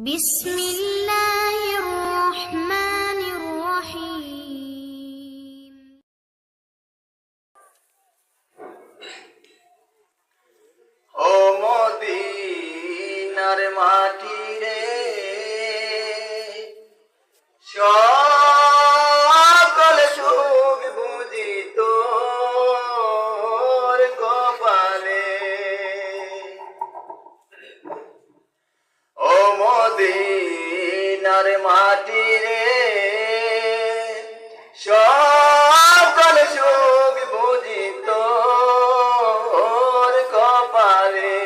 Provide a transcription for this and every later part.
বিসমিল্লাহির রহমানির রহিম। ও মদিনার মাটি রে, সকল সুখ বুঝি তোর কপালে। ও মদিনার মাটি রে, সকল সুখ বুঝি তোর কপালে।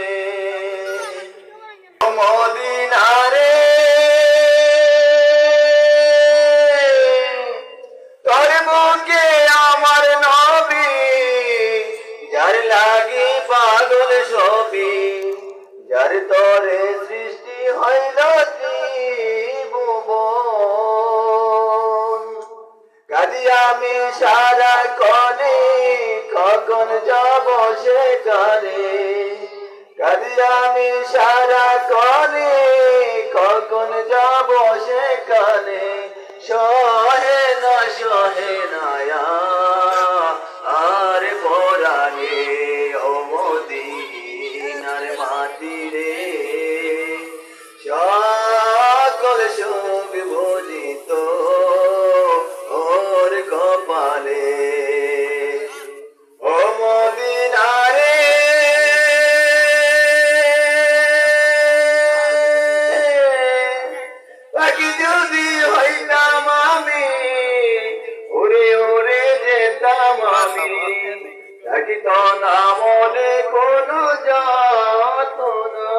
ও মদিনারে, তোর বুকে আমার নবী, যার লাগি পাগল সবই, যার তরে সৃষ্টি হইল ত্রিভুবন। কাজী আমি সারা কনে, কখন যাব সেখানে। কাজী আমি সারা কনে, কখন যাব সেখানে। সহে না আর পরাণে। ও মদিনার মাটি রে, সকল সুখ বুঝিত ওর কপালে। ও মদিনারে, পাখি যদি হইতাম আমি, উড়ে উড়ে যেতাম আমি। থাকিত না মনে কোনো যাতনা।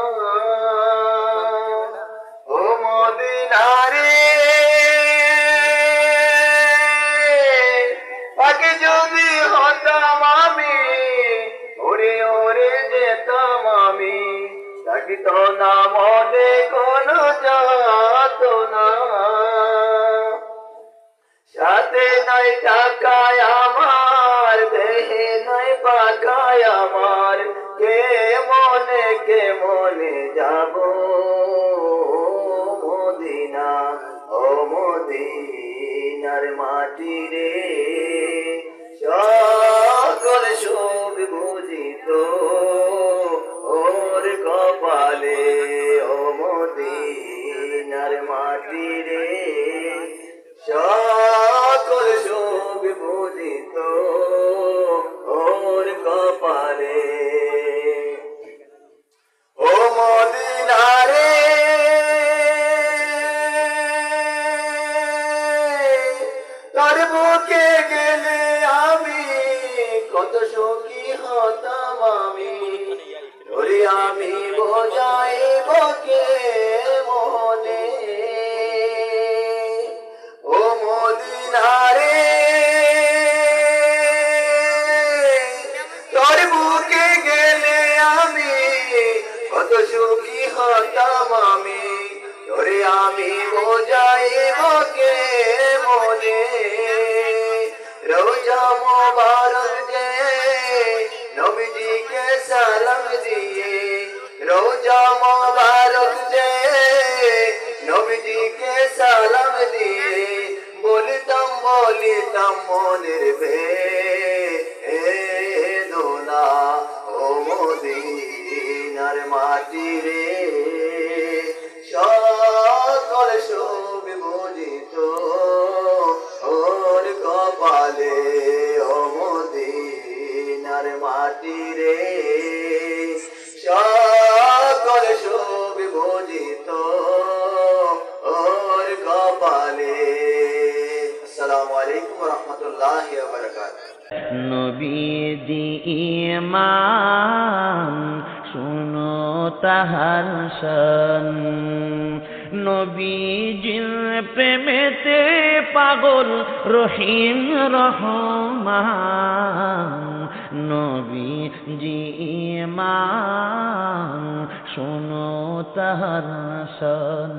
ও মদিনারে, পাখি যদি হতাম আমি, উড়ে উড়ে যেতাম আমি। থাকিত না মনে কোনো যাতনা। সাথে নাই টাকায় আমার, দেহে নাই পাকায় আমার। কে মনে যাব মদিনা। ও মদিনার মাটি রে, সকল সুখ বুঝিত ওর কপালে। ও মদিনার মাটি রে, সকল সুখ বুঝিত ওর কপালে। ও মদিনারে, তোর বুকে গেলে আমি কত সুখী হতাম আমি। ধরে আমি বোঝাইব কে মনে। ও মদিনারে, তোর বুকে গেলে আমি কত সুখী হতাম আমি। ধরে আমি বোঝাইব কে মনে। রোজা মোবারক যে নবীজিকে সালাম দিয়ে, রোজা মোবারক যে নবীজিকে সালাম দিয়ে, বলিতাম মনের বেদনা। ও মদিনার মাটি রে, সকল সুখ বুঝিত ওর কপালে। ও মদিনার মাটি রে, সকল সুখ বুঝিত ওর কপালে। আসসালামু আলাইকুম ওয়া রাহমাতুল্লাহি ওয়া বারাকাতুহু। নবীজি ইমান শুনো তাহার শান, নবীজির প্রেমেতে পাগল রহিম রহমান। নবীজি ইমান শুনো তাহার শান।